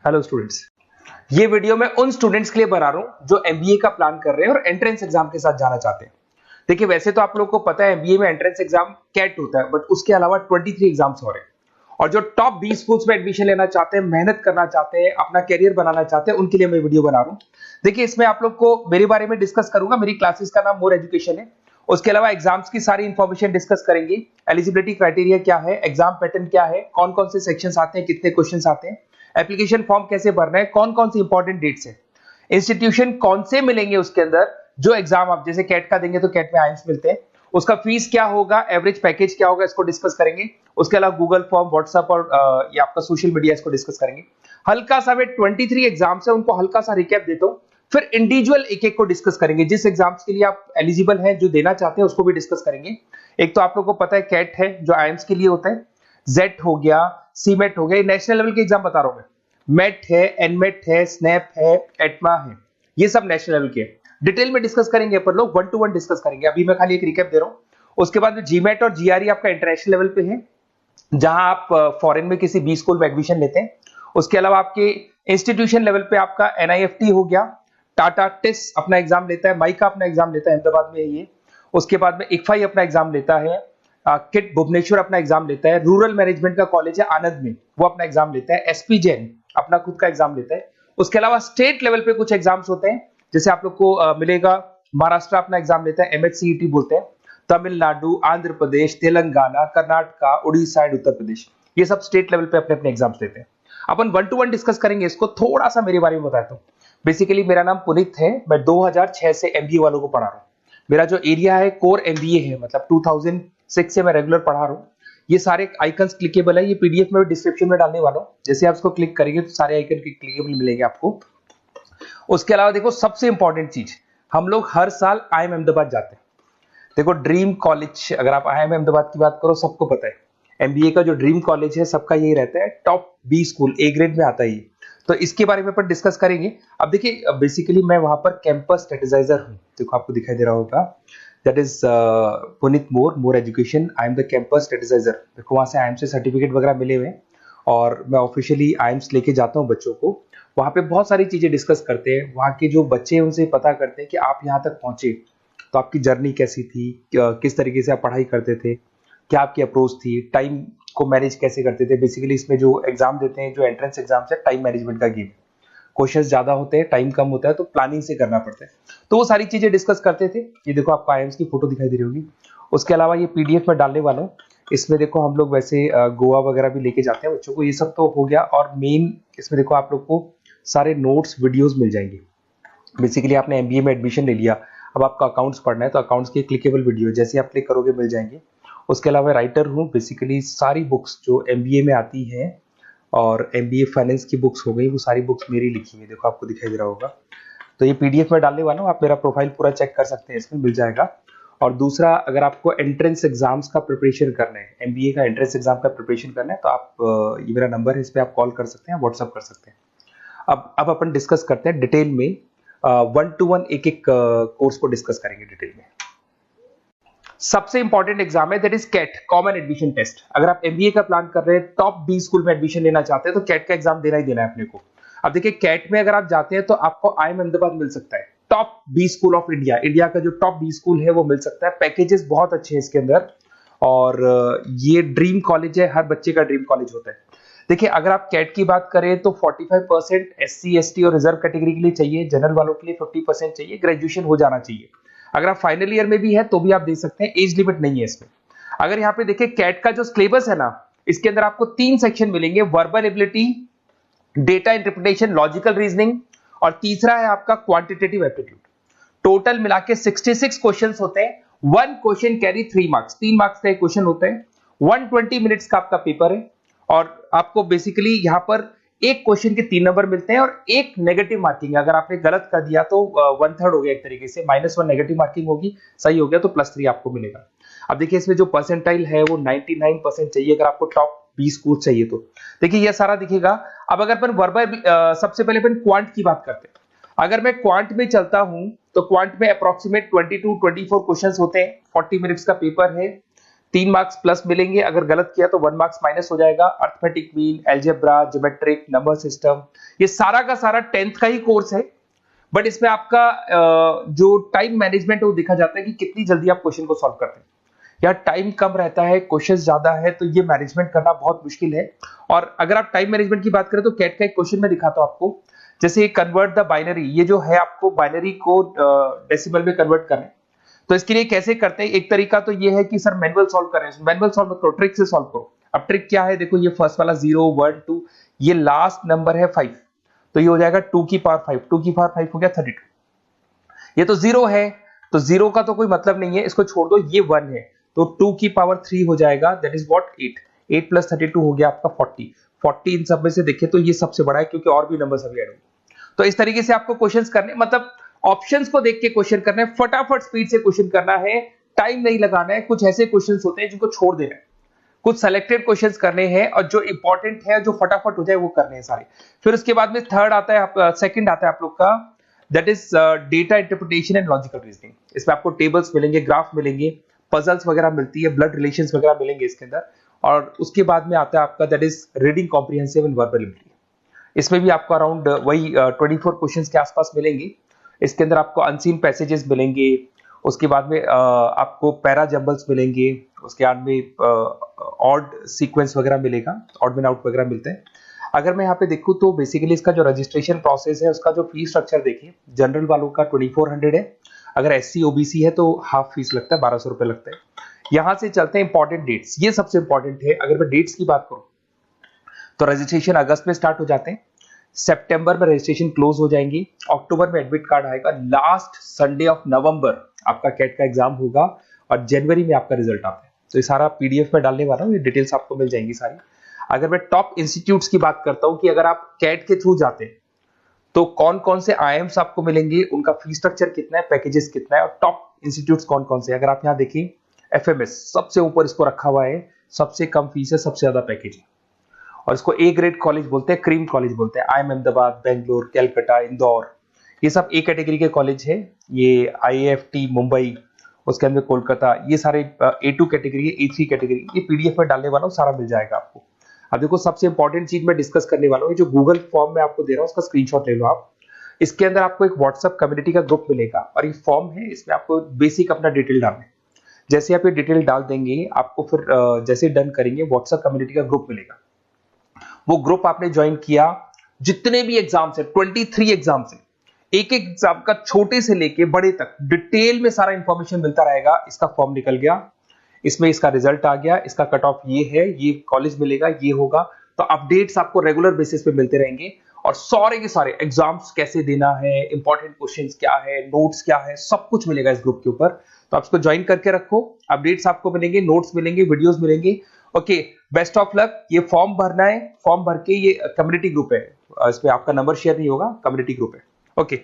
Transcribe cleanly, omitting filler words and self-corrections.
Hello students, ये video मैं उन स्टूडेंट्स के लिए बना रहा हूं जो एमबीए का प्लान कर रहे हैं और एंट्रेंस एग्जाम के साथ जाना चाहते हैं। देखिए, वैसे तो आप लोगों को पता है एमबीए में एंट्रेंस एग्जाम कैट होता है, बट उसके अलावा 23 एग्जाम्स हो रहे हैं। और जो टॉप 20 स्कूल्स में एडमिशन लेना चाहते हैं, मेहनत करना चाहते हैं, अपना करियर बनाना चाहते हैं, उनके लिए मैं वीडियो बना रहा हूं। देखिए, इसमें आप लोग को मेरे बारे में डिस्कस करूंगा। मेरी क्लासेस का नाम मोर एजुकेशन है। उसके अलावा एग्जाम्स की सारी इंफॉर्मेशन डिस्कस करेंगे। एलिजिबिलिटी क्राइटेरिया क्या है, एग्जाम पैटर्न क्या है, कौन कौन से सेक्शंस आते हैं, कितने क्वेश्चंस आते हैं, एप्लीकेशन फॉर्म कैसे भरना है, कौन कौन सी इंपॉर्टेंट डेट्स है, इंस्टीट्यूशन कौन से मिलेंगे उसके अंदर। जो एग्जाम आप जैसे कैट का देंगे तो कैट में आइम्स मिलते हैं, उसका फीस क्या होगा, एवरेज पैकेज क्या होगा, इसको डिस्कस करेंगे। उसके अलावा गूगल फॉर्म, व्हाट्सएप और ये आपका सोशल मीडिया, इसको डिस्कस करेंगे। हल्का सा वे 23 एग्जाम्स है, उनको हल्का सा रिकैप देता हूं, फिर इंडिविजुअल एक एक को डिस्कस करेंगे। जिस एग्जाम्स के लिए आप एलिजिबल हैं, जो देना चाहते हैं, उसको भी डिस्कस करेंगे। एक तो आप लोगों को पता है कैट है जो आईएम्स के लिए होता है, जेट हो गया, सीमेट हो गया, नेशनल लेवल के एग्जाम बता रहा हूं मैं। मेट है, एनमेट है, स्नैप है, एटमा है, ये सब नेशनल लेवल के। डिटेल में डिस्कस करेंगे अपन लोग, 1 to 1 डिस्कस करेंगे। अभी मैं खाली एक रिकैप दे रहा हूं। उसके बाद में जीमेट और जीआरई आपका इंटरनेशनल लेवल पे है, जहां आप फॉरेन में किसी बी स्कूल में एडमिशन लेते हैं। उसके अलावा आपके इंस्टीट्यूशन लेवल पे आपका एनआईएफटी हो गया, टाटा टिस अपना एग्जाम लेता है, माइका अपना एग्जाम लेता है, अहमदाबाद में है ये। उसके बाद में इक्फाई अपना एग्जाम लेता है, किट भुवनेश्वर अपना एग्जाम लेता है, रूरल मैनेजमेंट का कॉलेज है आनंद में, वो अपना एग्जाम लेता है, एसपी जैन अपना खुद का एग्जाम लेता है। उसके अलावा स्टेट लेवल पे कुछ एग्जाम्स होते हैं, जैसे आप लोग को मिलेगा, महाराष्ट्र अपना एग्जाम लेता है, एमएचसीईटी बोलते हैं, तमिलनाडु, आंध्र प्रदेश, तेलंगाना, कर्नाटका, उड़ीसा एंड उत्तर प्रदेश, ये सब स्टेट लेवल पे अपने अपने एग्जाम्स लेते हैं। अपन 1 to 1 डिस्कस करेंगे इसको। थोड़ा सा मेरे बारे में बताता हूँ। बेसिकली मेरा नाम पुनीत है, मैं 2006 से एमबीए वालों को पढ़ा रहा हूँ। मेरा जो एरिया है कोर एमबीए है, मतलब 2006 से मैं रेगुलर पढ़ा रहा हूँ। ये सारे आइकन्स क्लिकेबल है, ये पीडीएफ में डिस्क्रिप्शन में डालने वाला हूँ। जैसे आप इसको क्लिक करेंगे तो सारे आइकन क्लिकेबल मिलेंगे आपको। उसके अलावा देखो, सबसे इंपॉर्टेंट चीज, हम लोग हर साल आईएम अहमदाबाद जाते हैं। देखो, ड्रीम कॉलेज, अगर आप आईएम अहमदाबाद की बात करो, सबको पता है एमबीए का जो ड्रीम कॉलेज है सबका यही रहता है, top B school, A grade में आता है ये। तो इसके बारे में अपन डिस्कस करेंगे। अब देखिए, बेसिकली मैं वहां पर कैंपस स्ट्रेटेजाइजर हूँ। देखो, आपको दिखाई दे रहा होगा, that is Puneet more education, I am the campus strategizer. देखो, वहां से आईएम से सर्टिफिकेट वगैरह मिले हुए हैं और मैं ऑफिशियली आईएम्स लेके जाता हूँ बच्चों को। वहां पे बहुत सारी चीजें डिस्कस करते हैं, वहां के जो बच्चे हैं उनसे पता करते हैं कि आप यहाँ तक पहुंचे तो आपकी जर्नी कैसी थी, किस तरीके से आप पढ़ाई करते थे, क्या आपकी अप्रोच थी, टाइम को मैनेज कैसे करते थे। बेसिकली इसमें जो एग्जाम देते हैं, जो एंट्रेंस एग्जाम है, टाइम मैनेजमेंट का गेम। क्वेश्चंस ज्यादा होते हैं, टाइम कम होता है, तो प्लानिंग से करना पड़ता है। तो वो सारी चीजें डिस्कस करते थे। ये देखो, आपको आईएम्स की फोटो दिखाई दे रही होगी। उसके अलावा ये पीडीएफ में डालने वाला हूँ। इसमें देखो, हम लोग वैसे गोवा वगैरह भी लेके जाते हैं बच्चों को, ये सब तो हो गया। और मेन इसमें देखो, आप लोग को सारे नोट्स, वीडियोस मिल जाएंगे। बेसिकली आपने एमबीए में एडमिशन ले लिया, अब आपका अकाउंट्स पढ़ना है, तो अकाउंट्स की क्लिकेबल वीडियो जैसे आप क्लिक करोगे मिल जाएंगे। उसके अलावा राइटर हूँ, बेसिकली सारी बुक्स जो एमबीए में आती हैं और एमबीए फाइनेंस की बुक्स हो गई, वो सारी बुक्स मेरी लिखी हुई, देखो आपको दिखाई दे रहा होगा। तो ये पीडीएफ में डालने वाला हूँ, आप मेरा प्रोफाइल पूरा चेक कर सकते हैं, इसमें मिल जाएगा। और दूसरा, अगर आपको एंट्रेंस एग्जाम्स का प्रिपरेशन करना है, एमबीए का एंट्रेंस एग्जाम का प्रिपरेशन करना है, तो आप ये मेरा नंबर है, इस पर आप कॉल कर सकते हैं, व्हाट्सअप कर सकते हैं। अब अपन डिस्कस करते हैं डिटेल में, 1 to 1 एक एक कोर्स को डिस्कस करेंगे डिटेल में। सबसे इंपॉर्टेंट एग्जाम है, that is CAT, common admission test. अगर आप एमबीए का प्लान कर रहे हैं, टॉप बी स्कूल में एडमिशन लेना चाहते हैं, तो कैट का एग्जाम देना ही देना है अपने को। अब देखिए, कैट में अगर आप जाते हैं तो आपको आईएम अहमदाबाद मिल सकता है, top B school of India, India का जो टॉप बी स्कूल है वो मिल सकता है। पैकेजेस बहुत अच्छे हैं इसके अंदर, और ये ड्रीम कॉलेज है, हर बच्चे का ड्रीम कॉलेज होता है। देखिए, अगर आप कैट की बात करें तो 45% एससी एसटी और रिजर्व कैटेगरी के लिए चाहिए, जनरल वालों के लिए 50% चाहिए, ग्रेजुएशन हो जाना चाहिए। अगर आप फाइनल ईयर में भी है तो भी आप दे सकते हैं, एज लिमिट नहीं है इसमें। अगर यहाँ पे देखिए, कैट का जो सिलेबस है ना, इसके अंदर आपको 3 सेक्शन मिलेंगे, verbal ability, data interpretation, logical reasoning, और तीसरा है आपका क्वांटिटेटिव एप्टीट्यूड। टोटल मिला के 66 क्वेश्चन होते हैं। 1 क्वेश्चन कैरी 3 मार्क्स, 3 मार्क्स का एक क्वेश्चन होता है। 120 मिनट्स का आपका पेपर है, और आपको बेसिकली यहाँ पर एक क्वेश्चन के 3 नंबर मिलते हैं और एक नेगेटिव मार्किंग। अगर आपने गलत कर दिया तो 1/3 हो गया एक तरीके से, -1 नेगेटिव मार्किंग होगी, सही हो गया तो +3 आपको मिलेगा। अब देखिए, इसमें जो परसेंटाइल है वो 99% चाहिए, अगर आपको टॉप 20 स्कोर चाहिए तो। देखिए, ये सारा दिखेगा। अब अगर अपन वर्बल, सबसे पहले अपन क्वांट की बात करते हैं। अगर मैं क्वांट में चलता हूं तो क्वांट में अप्रोक्सीमेट 22-24 क्वेश्चंस होते हैं, 40 मिनट्स का पेपर है। 3 मार्क्स प्लस मिलेंगे, अगर गलत किया तो 1 मार्क्स माइनस हो जाएगा। Arithmetic mean, algebra, geometric, number system, ये सारा का सारा 10th का ही कोर्स है, बट इसमें आपका जो टाइम मैनेजमेंट है वो देखा जाता है कि कितनी जल्दी आप क्वेश्चन को सॉल्व करते हैं। या टाइम कम रहता है, क्वेश्चन ज्यादा है, तो ये मैनेजमेंट करना बहुत मुश्किल है। और अगर आप टाइम मैनेजमेंट की बात करें तो कैट का एक क्वेश्चन मैं दिखाता हूं आपको। जैसे कन्वर्ट द बाइनरी, ये जो है आपको बाइनरी को डेसिमल में कन्वर्ट करना है, तो इसके लिए कैसे करते हैं? एक तरीका तो ये है कि सर मैनुअल सॉल्व करें, मैनुअल सॉल्व करो, ट्रिक से सॉल्व करो। अब ट्रिक क्या है? देखो, ये फर्स्ट वाला 0 1 2, ये लास्ट नंबर है 5, तो ये हो जाएगा 2 की पावर 5, 2 की पावर 5 हो गया 32। ये तो 0 है, तो 0 का तो कोई मतलब नहीं है, इसको छोड़ दो, ये 1 है, तो 2 की पावर 3 हो जाएगा, दैट इज व्हाट 8, 8 प्लस 32 हो गया आपका 40। 40 इन सब में से देखें तो ये सबसे बड़ा है, क्योंकि और भी नंबर अभी ऐड होंगे। तो इस तरीके से आपको क्वेश्चंस करने, मतलब ऑप्शंस को देख के क्वेश्चन करना है, फटाफट स्पीड से क्वेश्चन करना है, टाइम नहीं लगाना है। कुछ ऐसे क्वेश्चंस होते हैं जिनको छोड़ देना है, कुछ सेलेक्टेड क्वेश्चंस करने हैं, और जो इंपॉर्टेंट है, जो फटाफट हो जाए, वो करने हैं सारे। फिर उसके बाद में थर्ड आता है, सेकंड आता है आप लोग का, that is data interpretation and logical reasoning. इसमें आपको टेबल्स मिलेंगे, ग्राफ मिलेंगे, पजल्स वगैरह मिलती है, ब्लड रिलेशंस वगैरह मिलेंगे इसके अंदर। और उसके बाद में आता है आपका that is reading comprehensive and verbal ability. इसमें भी आपको अराउंड वही 24 क्वेश्चंस के आसपास मिलेंगे। इसके अंदर आपको अनसीन पैसेजेस मिलेंगे, उसके बाद में आपको पैरा जंबल्स मिलेंगे, उसके बाद में ऑड सीक्वेंस वगैरह मिलेगा, ऑड मैन आउट वगैरह मिलते हैं। अगर मैं यहाँ पे देखूँ तो बेसिकली इसका जो रजिस्ट्रेशन प्रोसेस है, उसका जो फीस स्ट्रक्चर देखिए, जनरल वालों का 2400 है, अगर SC OBC है तो हाफ फीस लगता है, 1200 रुपए लगता है। यहां से चलते हैं इंपॉर्टेंट डेट्स, ये सबसे इंपॉर्टेंट है। अगर मैं डेट्स की बात करूं तो रजिस्ट्रेशन अगस्त में स्टार्ट हो जाते हैं, सितंबर में रजिस्ट्रेशन क्लोज हो जाएंगी, अक्टूबर में एडमिट कार्ड आएगा, लास्ट संडे ऑफ नवंबर आपका कैट का एग्जाम होगा, और जनवरी में आपका रिजल्ट आता है। तो ये सारा PDF में डालने वाला हूँ, ये डिटेल्स आपको मिल जाएंगी सारी। अगर मैं टॉप इंस्टीट्यूट्स की बात करता हूं कि अगर आप कैट के थ्रू जाते हैं तो कौन कौन से IIMs आपको मिलेंगे, उनका फीस स्ट्रक्चर कितना है, पैकेजेस कितना है, और टॉप इंस्टीट्यूट्स कौन कौन से। अगर आप यहाँ देखिए, FMS सबसे ऊपर इसको रखा हुआ है, सबसे कम फीस है, सबसे ज्यादा पैकेज है, और इसको A ग्रेड कॉलेज बोलते हैं, क्रीम कॉलेज बोलते हैं। IIM अहमदाबाद, बेंगलोर, कैलकाटा, इंदौर, ये सब A कैटेगरी के कॉलेज है। ये IIFT मुंबई, उसके अंदर कोलकाता, ये सारे A2 कैटेगरी, A3 कैटेगरी। ये PDF में डालने वाला हूँ, सारा मिल जाएगा आपको। अब देखो, सबसे इंपॉर्टेंट चीज मैं डिस्कस करने वाला हूँ, जो गूगल फॉर्म में आपको दे रहा हूँ, उसका स्क्रीनशॉट ले लो आप। इसके अंदर आपको एक व्हाट्सएप कम्युनिटी का ग्रुप मिलेगा, और ये फॉर्म है, इसमें आपको बेसिक अपना डिटेल डालना है। जैसे आप ये डिटेल डाल देंगे, आपको फिर जैसे डन करेंगे, व्हाट्सएप कम्युनिटी का ग्रुप मिलेगा। वो ग्रुप आपने ज्वाइन किया, जितने भी एग्जाम्स है, 23 एग्जाम्स है, एक एक एग्जाम का छोटे से लेके बड़े तक डिटेल में सारा इंफॉर्मेशन मिलता रहेगा। इसका फॉर्म निकल गया, इसमें इसका रिजल्ट आ गया, इसका कट ऑफ ये है, ये कॉलेज मिलेगा, ये होगा। तो अपडेट्स आपको रेगुलर बेसिस पे मिलते रहेंगे, और सारे के सारे एग्जाम्स कैसे देना है, इंपॉर्टेंट क्वेश्चंस क्या है, नोट्स क्या है, सब कुछ मिलेगा इस ग्रुप के ऊपर। तो आप इसको ज्वाइन करके रखो, अपडेट्स आपको मिलेंगे, नोट्स मिलेंगे, वीडियोस मिलेंगे। Okay, best of luck. ये फॉर्म भरना है, फॉर्म भर के, ये कम्युनिटी ग्रुप है, इसमें आपका नंबर शेयर नहीं होगा, कम्युनिटी ग्रुप है। ओके।